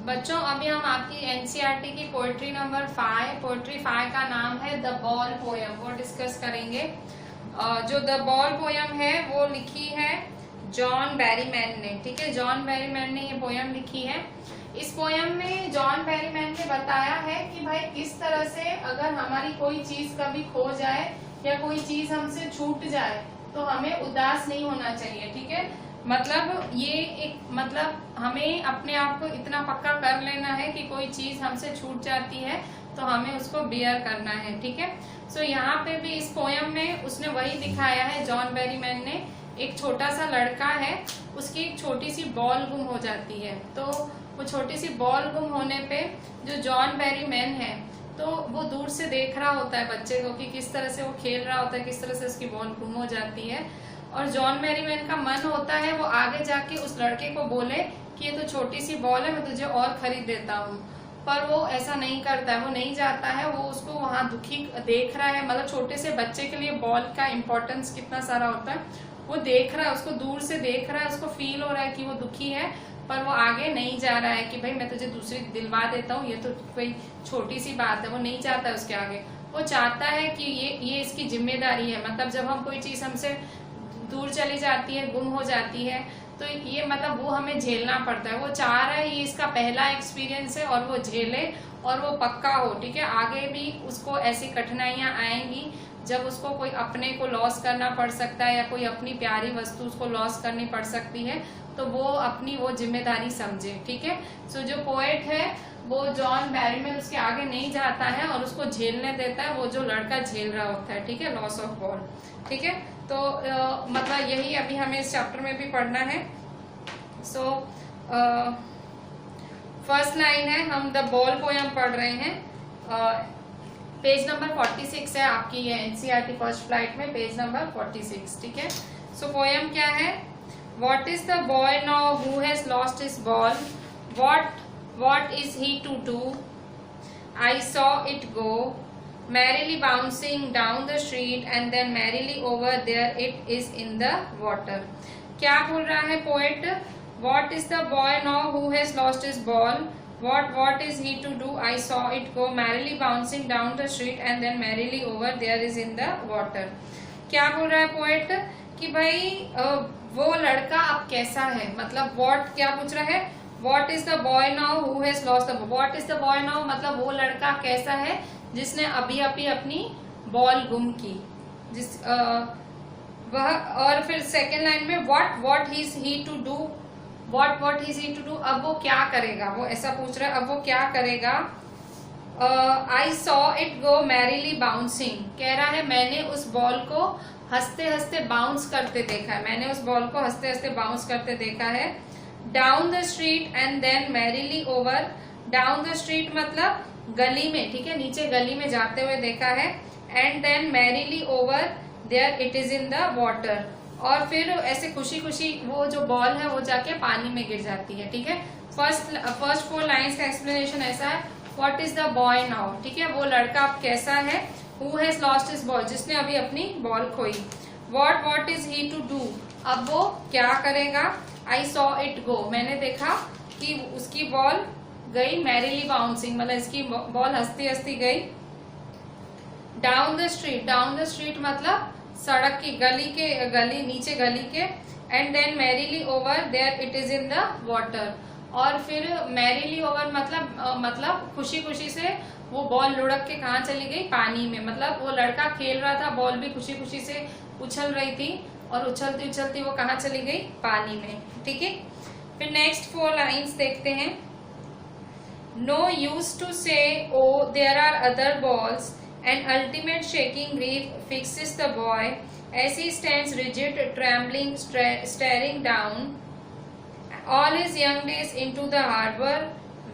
बच्चों अभी हम आपकी एनसीईआरटी की पोएट्री नंबर 5 पोएट्री 5 का नाम है द बॉल पोयम, वो डिस्कस करेंगे। जो द बॉल पोयम है वो लिखी है जॉन बैरीमैन ने। ठीक है, जॉन बैरीमैन ने ये पोयम लिखी है। इस पोयम में जॉन बैरीमैन ने बताया है कि भाई किस तरह से अगर हमारी कोई चीज कभी खो जाए या कोई चीज हमसे छूट जाए तो हमें उदास नहीं होना चाहिए। ठीक है, मतलब ये एक मतलब हमें अपने आप को इतना पक्का कर लेना है कि कोई चीज हमसे छूट जाती है तो हमें उसको बियर करना है। ठीक है, सो यहाँ पे भी इस पोयम में उसने वही दिखाया है जॉन बैरीमैन ने। एक छोटा सा लड़का है, उसकी एक छोटी सी बॉल गुम हो जाती है, तो वो छोटी सी बॉल गुम होने पे जो जॉन बैरीमैन है तो वो दूर से देख रहा होता है बच्चे को कि किस तरह से वो खेल रहा होता है, किस तरह से उसकी बॉल गुम हो जाती है। और जॉन बैरीमैन का मन होता है वो आगे जाके उस लड़के को बोले कि ये तो छोटी सी बॉल है, मैं तुझे और खरीद देता हूँ, पर वो ऐसा नहीं करता है, वो नहीं जाता है। वो उसको वहां दुखी देख रहा है, मतलब छोटे से बच्चे के लिए बॉल का इम्पोर्टेंस कितना सारा होता है वो देख रहा है, उसको दूर से देख रहा है, उसको फील हो रहा है कि वो दुखी है, पर वो आगे नहीं जा रहा है कि भाई मैं तुझे दूसरी दिलवा देता हूँ, ये तो कोई छोटी सी बात है। वो नहीं चाहता है उसके आगे, वो चाहता है कि ये इसकी जिम्मेदारी है। मतलब जब हम कोई चीज हमसे दूर चली जाती है, गुम हो जाती है, तो ये मतलब वो हमें झेलना पड़ता है। वो चाह रहा है ये इसका पहला एक्सपीरियंस है और वो झेले और वो पक्का हो। ठीक है, आगे भी उसको ऐसी कठिनाइयां आएंगी जब उसको कोई अपने को लॉस करना पड़ सकता है या कोई अपनी प्यारी वस्तु उसको लॉस करनी पड़ सकती है, तो वो अपनी वो जिम्मेदारी समझे। ठीक है, सो जो पोएट है वो जॉन बैरीमैन उसके आगे नहीं जाता है और उसको झेलने देता है वो जो लड़का झेल रहा होता है। ठीक है, लॉस ऑफ बॉल। ठीक है, तो मतलब यही अभी हमें इस चैप्टर में भी पढ़ना है। सो फर्स्ट लाइन है, हम द बॉल पोयम पढ़ रहे हैं। पेज नंबर 46 है आपकी ये एनसीईआरटी फर्स्ट फ्लाइट में, पेज नंबर 46। ठीक है, सो पोयम क्या है? What is the boy now who has lost his ball? What is he to do? I saw it go, merrily bouncing down the street, and then merrily over there it is in the water. क्या बोल रहा है poet? What is the boy now who has lost his ball? What is he to do? I saw it go, merrily bouncing down the street, and then merrily over there is in the water. क्या बोल रहा है poet कि भाई वो लड़का अब कैसा है, मतलब व्हाट क्या पूछ रहा है? What is the boy now who has lost the, what is the boy now मतलब वो लड़का कैसा है जिसने अभी अभी अपनी बॉल गुम की, जिस वह। और फिर सेकेंड लाइन में what is he to do, what is he to do, अब वो क्या करेगा, वो ऐसा पूछ रहा है, अब वो क्या करेगा? आई saw it go merrily bouncing, कह रहा है मैंने उस बॉल को हंसते हंसते बाउंस करते देखा है, मैंने उस बॉल को हंसते हंसते बाउंस करते देखा है। Down the street and then merrily over, down the street मतलब गली में, ठीक है, नीचे गली में जाते हुए देखा है। And then merrily over there it is in the water, और फिर ऐसे खुशी खुशी वो जो बॉल है वो जाके पानी में गिर जाती है। ठीक है, फर्स्ट 4 लाइन्स का एक्सप्लेनेशन ऐसा है, what is the boy now, ठीक है, वो लड़का अब कैसा है, Who has lost his ball, जिसने अभी अपनी बॉल खोई। What is he to do, अब वो क्या करेगा? I saw it go, मैंने देखा कि उसकी बॉल गई मैरीली बाउंसिंग, मतलब इसकी बॉल हंसती हंसती गई। डाउन द स्ट्रीट मतलब सड़क की गली नीचे गली के। And then merrily over there it is in the water, और फिर मैरीली ओवर मतलब खुशी खुशी से वो बॉल लुढ़क के कहाँ चली गई? पानी में। मतलब वो लड़का खेल रहा था, बॉल भी खुशी खुशी से उछल रही थी और उछलती उछलती वो कहाँ चली गई? पानी में। ठीक है, फिर नेक्स्ट 4 लाइन्स देखते हैं। No use to say O there are other balls, and ultimate shaking grief fixes the boy as he stands rigid trembling staring down all his young days into the harbor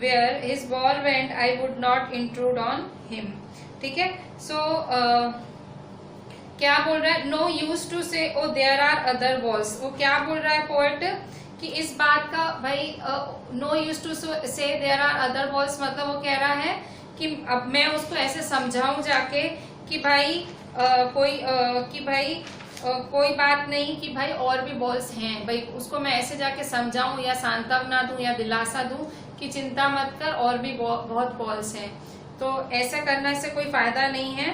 where his ball went, I would not intrude on him. ठीक है, सो क्या बोल रहा है? No use to say O there are other balls, वो क्या बोल रहा है पोएट कि इस बात का भाई नो यूज टू से देयर आर अदर बॉल्स मतलब वो कह रहा है कि अब मैं उसको ऐसे समझाऊं जाके कि भाई कोई बात नहीं कि भाई और भी बॉल्स हैं, भाई उसको मैं ऐसे जाके समझाऊं या सांत्वना दूं या दिलासा दूं कि चिंता मत कर, और भी बहुत बॉल्स हैं। तो ऐसा करने से कोई फायदा नहीं है।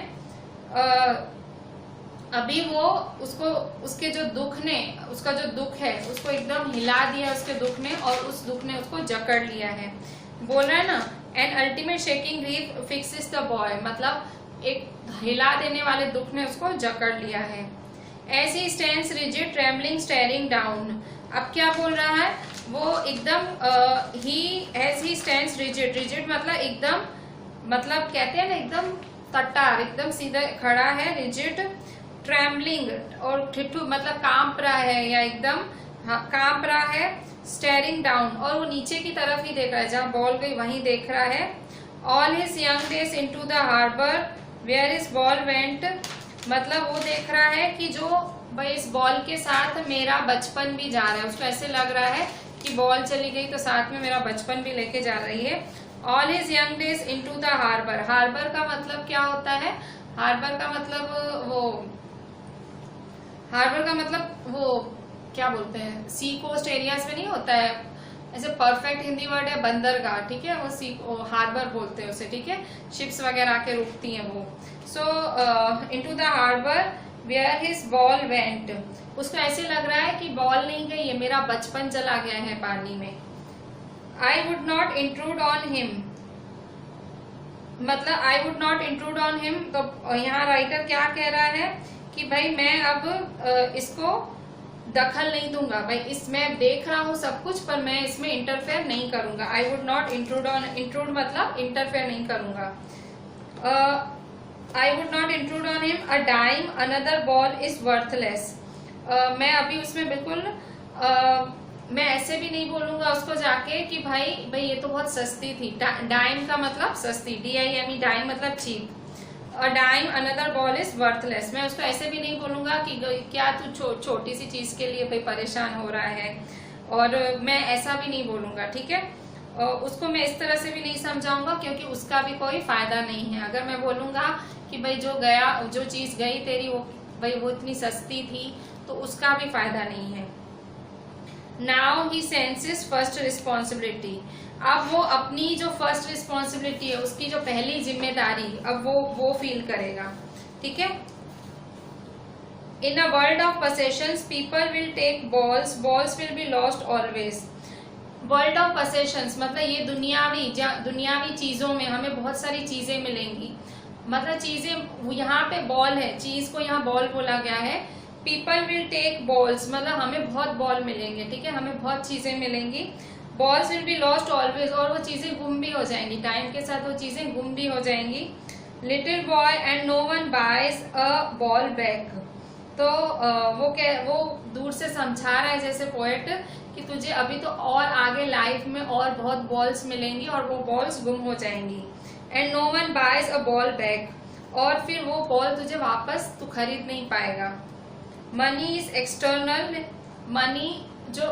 अभी वो उसको उसके जो दुख ने, उसका जो दुख है उसको एकदम हिला दिया उसके दुख ने, और उस दुख ने उसको जकड़ लिया है। बोल रहा है ना, an ultimate shaking grief fixes the boy, मतलब एक हिला देने वाले दुख ने उसको जकड़ लिया है। As he stands rigid trembling staring down, अब क्या बोल रहा है वो एकदम as he stands rigid, rigid मतलब एकदम, मतलब कहते हैं ना एकदम तट्टार, एकदम सीधा खड़ा है, रिजिड, ट्रेमलिंग और ठिठू मतलब कांप रहा है या एकदम कांप रहा है, स्टेयरिंग डाउन और वो नीचे की तरफ ही देख रहा है, जहां बॉल गई वहीं देख रहा है। All his young days into the harbour where is ball went, मतलब वो देख रहा है कि जो भाई इस बॉल के साथ मेरा बचपन भी जा रहा है, उसको ऐसे लग रहा है कि बॉल चली गई तो साथ में मेरा बचपन भी लेके जा रही है। All his young days into the harbour, harbour का मतलब क्या होता है, हार्बर का मतलब वो, हार्बर का मतलब वो क्या बोलते हैं, सी कोस्ट एरियाज में नहीं होता है, ऐसे परफेक्ट हिंदी वर्ड है बंदरगाह, ठीक है, वो सी हार्बर बोलते हैं उसे, ठीक है, शिप्स वगैरह आके रुकती हैं वो। So into the harbour where his ball went, उसको ऐसे लग रहा है कि बॉल नहीं गई है, मेरा बचपन चला गया है पानी में। I would not intrude on him, मतलब I would not intrude on him, तो यहाँ राइटर क्या कह रहा है कि भाई मैं अब इसको दखल नहीं दूंगा, भाई इसमें देख रहा हूं सब कुछ पर मैं इसमें इंटरफेयर नहीं करूंगा। I would not intrude on, intrude मतलब इंटरफेयर नहीं करूंगा। I would not intrude on him, a dime another ball is worthless, मैं अभी उसमें बिल्कुल मैं ऐसे भी नहीं बोलूंगा उसको जाके कि भाई ये तो बहुत सस्ती थी, डाइम का मतलब सस्ती, DIME, डाइम मतलब cheap, a dime another ball is worthless, मैं उसको ऐसे भी नहीं बोलूंगा कि क्या तू छोटी सी चीज के लिए भाई परेशान हो रहा है, और मैं ऐसा भी नहीं बोलूंगा, ठीक है, उसको मैं इस तरह से भी नहीं समझाऊंगा क्योंकि उसका भी कोई फायदा नहीं है। अगर मैं बोलूंगा कि भाई जो चीज गई तेरी वो इतनी सस्ती थी, तो उसका भी फायदा नहीं है। Now he senses first responsibility, अब वो अपनी जो फर्स्ट रिस्पॉन्सिबिलिटी है, उसकी जो पहली जिम्मेदारी, अब वो फील करेगा, ठीक है। In a world of possessions people will take balls, balls will be lost always. World of possessions मतलब ये दुनियावी चीजों में हमें बहुत सारी चीजें मिलेंगी, मतलब चीजें, यहाँ पे बॉल है, चीज को यहाँ बॉल बोला गया है। पीपल विल टेक बॉल्स मतलब हमें बहुत बॉल मिलेंगे, ठीक है, हमें बहुत चीजें मिलेंगी। Balls will be lost always, और वो चीजें गुम भी हो जाएंगी, टाइम के साथ वो चीजें गुम भी हो जाएंगी। Little boy and no one buys a ball back, तो वो दूर से समझा रहा है जैसे पोएट कि तुझे अभी तो और आगे लाइफ में और बहुत बॉल्स मिलेंगी और वो बॉल्स गुम हो जाएंगी। And no one buys a ball back, और फिर वो बॉल तुझे वापस तू खरीद नहीं पाएगा। मनी इज एक्सटर्नल, मनी जो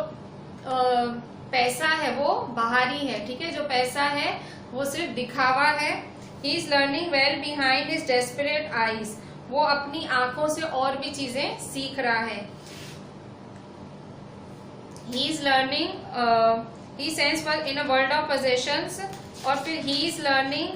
पैसा है वो बाहरी है, ठीक है, जो पैसा है वो सिर्फ दिखावा है। He is learning well behind his desperate eyes, वो अपनी आंखों से और भी चीजें सीख रहा है। He is learning, he sense in a world of possessions, और फिर he is learning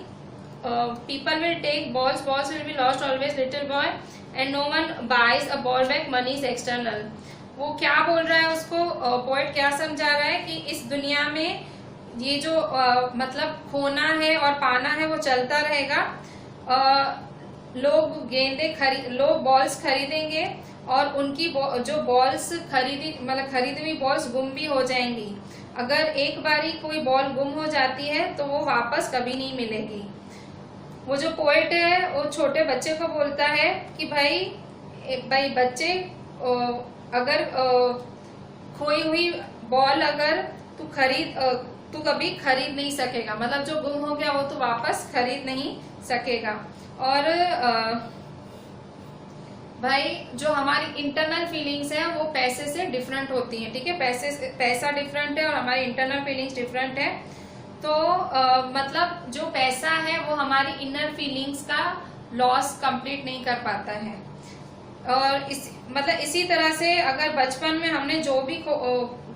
people will take balls, balls will be lost always, little boy and no one buys a ball back, money is external. वो क्या बोल रहा है, उसको poet क्या समझा रहा है कि इस दुनिया में ये जो मतलब खोना है और पाना है वो चलता रहेगा। लोग बॉल्स खरीदेंगे और उनकी जो बॉल्स खरीदी हुई बॉल्स गुम भी हो जाएंगी। अगर एक बारी कोई बॉल गुम हो जाती है तो वो वापस कभी नहीं मिलेगी। वो जो पोएट है वो छोटे बच्चे को बोलता है कि भाई बच्चे, अगर खोई हुई बॉल अगर तू कभी खरीद नहीं सकेगा, मतलब जो गुम हो गया वो तू वापस खरीद नहीं सकेगा। और भाई जो हमारी इंटरनल फीलिंग्स है वो पैसे से डिफरेंट होती हैं, ठीक है, पैसा डिफरेंट है और हमारी इंटरनल फीलिंग्स डिफरेंट है। तो मतलब जो पैसा है वो हमारी इनर फीलिंग्स का लॉस कंप्लीट नहीं कर पाता है। और इसी तरह से अगर बचपन में हमने जो भी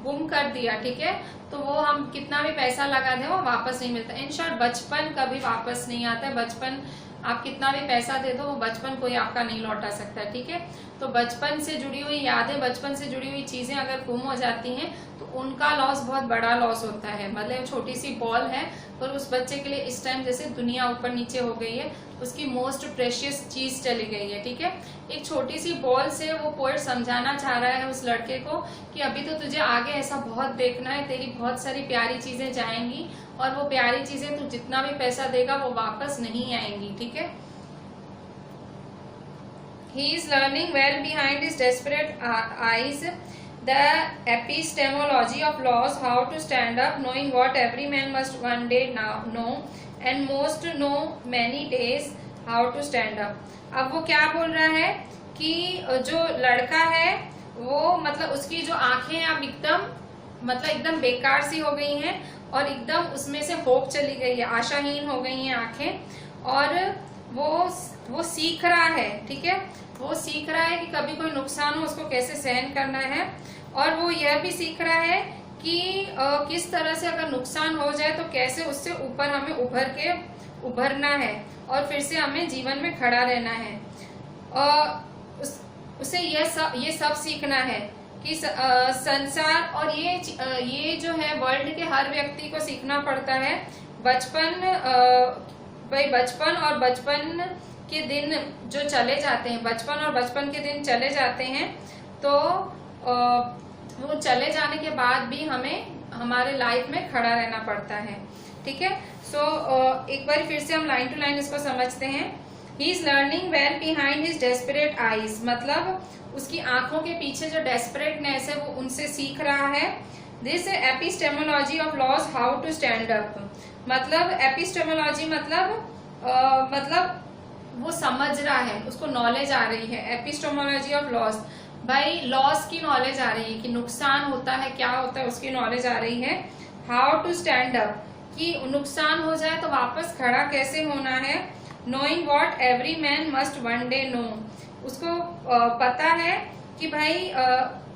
गुम कर दिया, ठीक है, तो वो हम कितना भी पैसा लगा दें वो वापस नहीं मिलता। इन शॉर्ट बचपन कभी वापस नहीं आता है। बचपन आप कितना भी पैसा दे दो वो बचपन कोई आपका नहीं लौटा सकता, ठीक है। तो बचपन से जुड़ी हुई यादें, बचपन से जुड़ी हुई चीजें अगर गुम हो जाती हैं तो उनका लॉस बहुत बड़ा लॉस होता है। मतलब छोटी सी बॉल है पर उस बच्चे के लिए इस टाइम जैसे दुनिया ऊपर नीचे हो गई है, उसकी मोस्ट प्रेशियस चीज चली गई है, ठीक है। एक छोटी सी बॉल से वो पोएट समझाना चाह रहा है उस लड़के को कि अभी तो तुझे आगे ऐसा बहुत देखना है, तेरी बहुत सारी प्यारी चीजें जाएंगी और वो प्यारी चीजें तू जितना भी पैसा देगा वो वापस नहीं आएंगी, ठीक है। He is learning well behind his desperate eyes the epistemology of laws, how to stand up, knowing what every man must one day know, and most know many days how to stand up. अब वो क्या बोल रहा है कि जो लड़का है वो मतलब उसकी जो आंखें अब एकदम बेकार सी हो गई हैं और एकदम उसमें से होप चली गई है, आशाहीन हो गई हैं आंखें, और वो सीख रहा है, ठीक है। वो सीख रहा है कि कभी कोई नुकसान हो उसको कैसे सहन करना है, और वो यह भी सीख रहा है कि किस तरह से अगर नुकसान हो जाए तो कैसे उससे ऊपर हमें उभरना है और फिर से हमें जीवन में खड़ा रहना है। उसे ये सब सीखना है कि संसार और ये जो है वर्ल्ड के हर व्यक्ति को सीखना पड़ता है। बचपन और बचपन के दिन जो चले जाते हैं, बचपन और बचपन के दिन चले जाते हैं, तो वो चले जाने के बाद भी हमें हमारे लाइफ में खड़ा रहना पड़ता है, ठीक है। सो एक बार फिर से हम लाइन टू लाइन इसको समझते हैं। ही is learning well behind his desperate eyes, मतलब उसकी आंखों के पीछे जो डेस्परेटनेस है वो उनसे सीख रहा है। This epistemology of loss, how to stand up, मतलब एपिस्टेमोलॉजी मतलब वो समझ रहा है, उसको नॉलेज आ रही है। एपिस्टेमोलॉजी ऑफ लॉस, भाई लॉस की नॉलेज आ रही है कि नुकसान होता है, क्या होता है, उसकी नॉलेज आ रही है। हाउ टू स्टैंड अप, कि नुकसान हो जाए तो वापस खड़ा कैसे होना है। Knowing what every man must one day know, उसको पता है कि भाई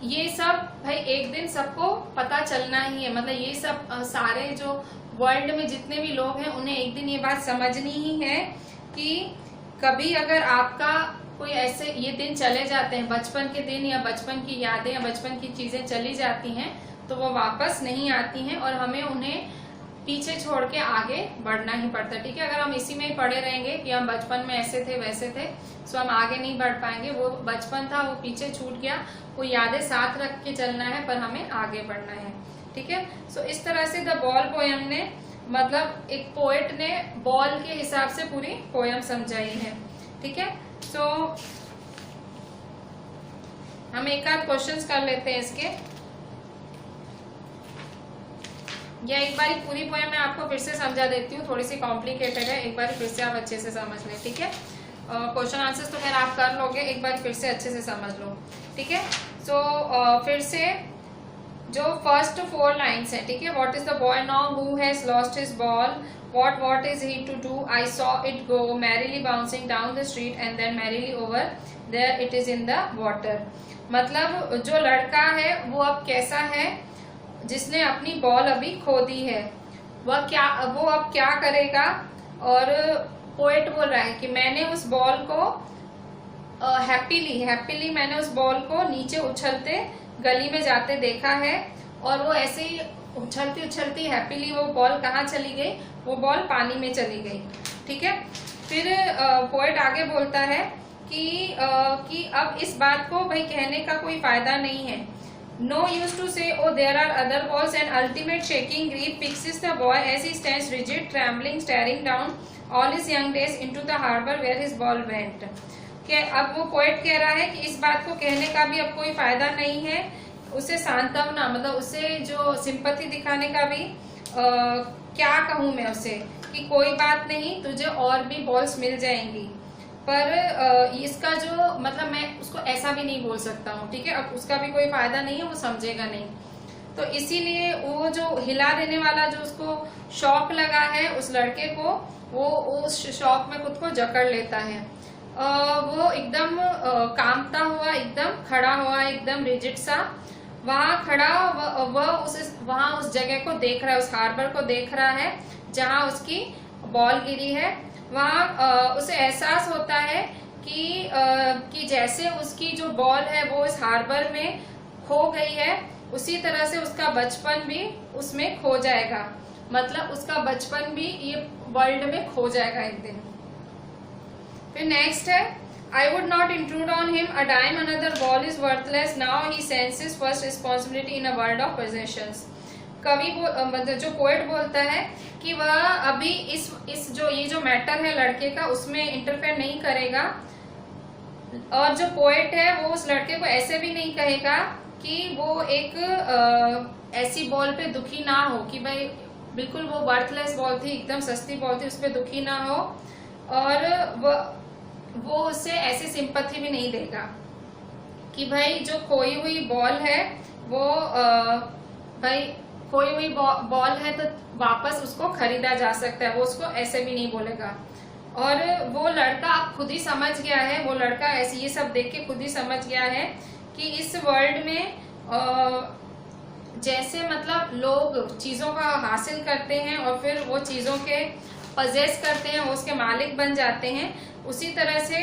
ये सब भाई एक दिन सबको पता चलना ही है। मतलब ये सब सारे जो वर्ल्ड में जितने भी लोग हैं उन्हें एक दिन ये बात समझनी ही है कि कभी अगर आपका कोई ऐसे ये दिन चले जाते हैं, बचपन के दिन या बचपन की यादें या बचपन की चीजें चली जाती हैं तो वो वापस नहीं आती हैं और हमें उन्हें पीछे छोड़ के आगे बढ़ना ही पड़ता है, ठीक है। अगर हम इसी में ही पड़े रहेंगे कि हम बचपन में ऐसे थे वैसे थे, तो हम आगे नहीं बढ़ पाएंगे। वो बचपन था वो पीछे छूट गया, वो यादें साथ रख के चलना है पर हमें आगे बढ़ना है, ठीक है। सो इस तरह से द बॉल पोयम ने, मतलब एक पोएट ने बॉल के हिसाब से पूरी पोयम समझाई है, ठीक है। सो हम एक आध क्वेश्चंस कर लेते हैं इसके, या एक बार पूरी पोयम मैं आपको फिर से समझा देती हूँ, थोड़ी सी कॉम्प्लिकेटेड है, एक बार फिर से आप अच्छे से समझ लें, ठीक है। क्वेश्चन आंसर्स तो खैर आप कर लोगे, एक बार फिर से अच्छे से समझ लो, ठीक है। सो फिर से जो फर्स्ट 4 लाइन्स है, ठीक है। What is the boy now who has lost his ball, what is he to do, I saw it go merrily bouncing down the street and then merrily over there it is in the water. मतलब जो लड़का है वो अब कैसा है जिसने अपनी बॉल अभी खो दी है, वो अब क्या करेगा। और पोएट बोल रहा है कि मैंने उस बॉल को हैप्पीली मैंने उस बॉल को नीचे उछलते गली में जाते देखा है, और वो ऐसे ही उछलती हैप्पीली वो बॉल कहाँ चली गई, वो बॉल पानी में चली गई, ठीक है। फिर पोएट आगे बोलता है कि अब इस बात को भाई कहने का कोई फायदा नहीं है। No use to say, oh, there are other balls, and ultimate shaking grief fixes the boy as he stands rigid, trembling, staring down all his young days into the harbor where his ball went. कि अब वो poet कह रहा है कि इस बात को कहने का भी अब कोई फायदा नहीं है, उसे सांत्वना मतलब उसे जो सिंपैथी दिखाने का भी क्या कहूँ मैं उसे कि कोई बात नहीं, तुझे और भी बॉल्स मिल जाएंगी। पर इसका जो मतलब मैं उसको ऐसा भी नहीं बोल सकता हूँ, ठीक है। अब उसका भी कोई फायदा नहीं है, वो समझेगा नहीं, तो इसीलिए वो जो हिला देने वाला जो उसको शॉक लगा है उस लड़के को, वो उस शॉक में खुद को जकड़ लेता है। वो एकदम कांपता हुआ, एकदम खड़ा हुआ, एकदम रिजिड सा, वहां खड़ा वह वहां उस जगह को देख रहा है, उस हार्बर को देख रहा है जहां उसकी बॉल गिरी है। वहां उसे एहसास होता है कि जैसे उसकी जो बॉल है वो इस हार्बर में खो गई है, उसी तरह से उसका बचपन भी उसमें खो जाएगा। मतलब उसका बचपन भी ये वर्ल्ड में खो जाएगा एक दिन। फिर नेक्स्ट है, I would not intrude on him a dime, another ball is worthless, now he senses first responsibility in a world of possessions। कवि मतलब जो पोएट बोलता है कि वह अभी इस जो ये जो मैटर है लड़के का उसमें इंटरफेयर नहीं करेगा, और जो पोएट है वो उस लड़के को ऐसे भी नहीं कहेगा कि वो एक ऐसी बॉल पे दुखी ना हो कि भाई बिल्कुल वो वर्थलेस बॉल थी, एकदम सस्ती बॉल थी, उस पर दुखी ना हो, और वो उससे ऐसी सिंपैथी भी नहीं देगा कि भाई जो खोई हुई बॉल है वो भाई खोई हुई बॉल है तो वापस उसको खरीदा जा सकता है, वो उसको ऐसे भी नहीं बोलेगा। और वो लड़का अब खुद ही समझ गया है, वो लड़का ऐसे ये सब देख के खुद ही समझ गया है कि इस वर्ल्ड में जैसे मतलब लोग चीजों का हासिल करते हैं और फिर वो चीजों के पजेस करते हैं, वो उसके मालिक बन जाते हैं, उसी तरह से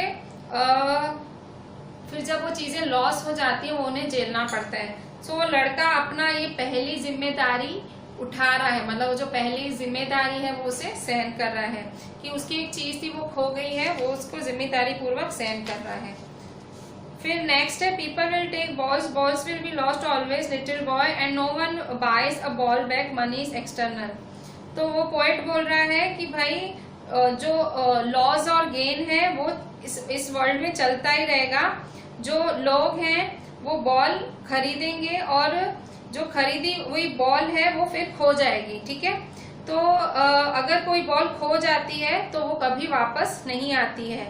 फिर जब वो चीजें लॉस हो जाती है वो उन्हें झेलना पड़ता है। सो वो लड़का अपना ये पहली जिम्मेदारी उठा रहा है, मतलब वो जो पहली जिम्मेदारी है वो उसे सहन कर रहा है कि उसकी एक चीज थी वो खो गई है, वो उसको जिम्मेदारी पूर्वक सहन कर रहा है। फिर नेक्स्ट है, people will take balls, balls will be lost always little boy and no one buys a ball back, money is external. तो वो पोएट बोल रहा है कि भाई जो लॉज और गेन है वो इस वर्ल्ड में चलता ही रहेगा। जो लोग हैं वो बॉल खरीदेंगे और जो खरीदी हुई बॉल है वो फिर खो जाएगी, ठीक है। तो अगर कोई बॉल खो जाती है तो वो कभी वापस नहीं आती है।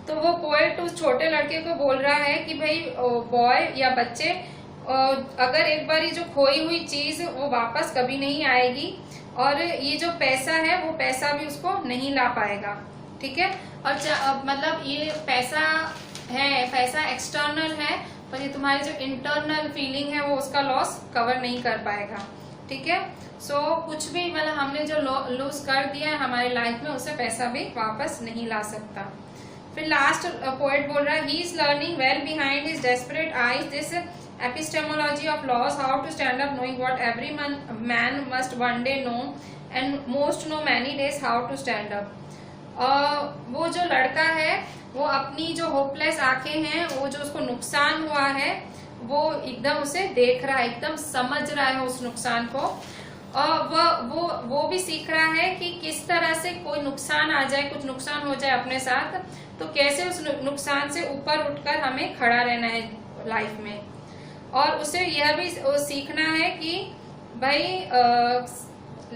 तो वो पोएट उस छोटे लड़के को बोल रहा है कि भाई बॉय या बच्चे, अगर एक बार ये जो खोई हुई चीज वो वापस कभी नहीं आएगी, और ये जो पैसा है वो पैसा भी उसको नहीं ला पाएगा, ठीक है। और मतलब ये पैसा है, पैसा एक्सटर्नल है, पर ये तुम्हारी जो इंटरनल फीलिंग है वो उसका लॉस कवर नहीं कर पाएगा, ठीक है। सो कुछ भी मतलब हमने जो लूज कर दिया है हमारी लाइफ में, उससे पैसा भी वापस नहीं ला सकता। फिर लास्ट पोएट बोल रहा है, he is learning well behind his desperate eyes this epistemology of laws, how to stand up knowing what every man must one day know and most know many days how to stand up। वो जो लड़का है वो अपनी जो hopeless आंखें हैं, वो जो उसको नुकसान हुआ है वो एकदम उसे देख रहा है, एकदम समझ रहा है उस नुकसान को, और वो भी सीख रहा है कि किस तरह से कोई नुकसान आ जाए, कुछ नुकसान हो जाए अपने साथ, तो कैसे उस नुकसान से ऊपर उठकर हमें खड़ा रहना है लाइफ में। और उसे यह भी सीखना है कि भाई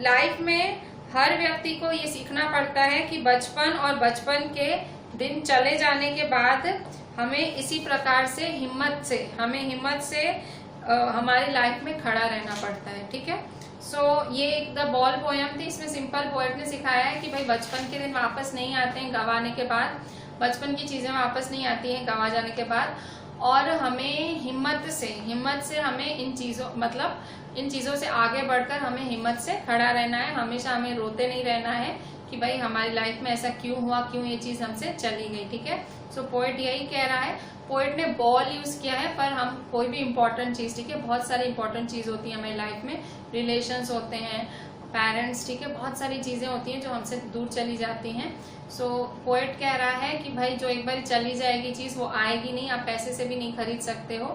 लाइफ में हर व्यक्ति को ये सीखना पड़ता है कि बचपन और बचपन के दिन चले जाने के बाद हमें इसी प्रकार से हिम्मत से हमारी लाइफ में खड़ा रहना पड़ता है, ठीक है। सो ये एक द बॉल पोयम थी। इसमें सिंपल पोएट ने सिखाया है कि भाई बचपन के दिन वापस नहीं आते हैं गंवाने के बाद, बचपन की चीजें वापस नहीं आती हैं गंवा जाने के बाद, और हमें हिम्मत से हमें इन चीजों से आगे बढ़कर हमें हिम्मत से खड़ा रहना है। हमेशा हमें रोते नहीं रहना है कि भाई हमारी लाइफ में ऐसा क्यों हुआ, क्यों ये चीज हमसे चली गई, ठीक है। सो पोएट यही कह रहा है। पोएट ने बॉल यूज किया है, पर हम कोई भी इंपॉर्टेंट चीज, ठीक है, बहुत सारी इंपॉर्टेंट चीज होती है हमारी लाइफ में, रिलेशंस होते हैं, पेरेंट्स, ठीक है, बहुत सारी चीजें होती हैं जो हमसे दूर चली जाती हैं। सो पोएट कह रहा है कि भाई जो एक बार चली जाएगी चीज वो आएगी नहीं, आप पैसे से भी नहीं खरीद सकते हो,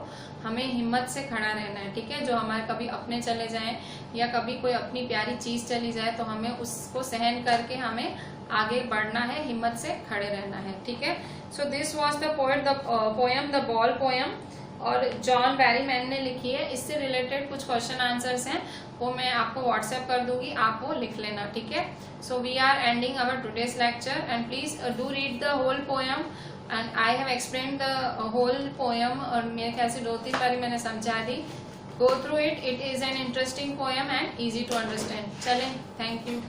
हमें हिम्मत से खड़ा रहना है, ठीक है। जो हमारे कभी अपने चले जाएं या कभी कोई अपनी प्यारी चीज चली जाए तो हमें उसको सहन करके हमें आगे बढ़ना है, हिम्मत से खड़े रहना है, ठीक है। So this was the poem the ball poem, और जॉन बैरीमैन ने लिखी है। इससे रिलेटेड कुछ क्वेश्चन आंसर्स हैं, वो मैं आपको व्हाट्सएप कर दूंगी, आप वो लिख लेना, ठीक है। So we are ending our today's lecture and please do read the whole poem and I have explain the whole poem, और मेरे ख्याल से 2-3 बारी मैंने समझा दी। Go through it, it is an interesting poem and easy to understand. चलें, thank you.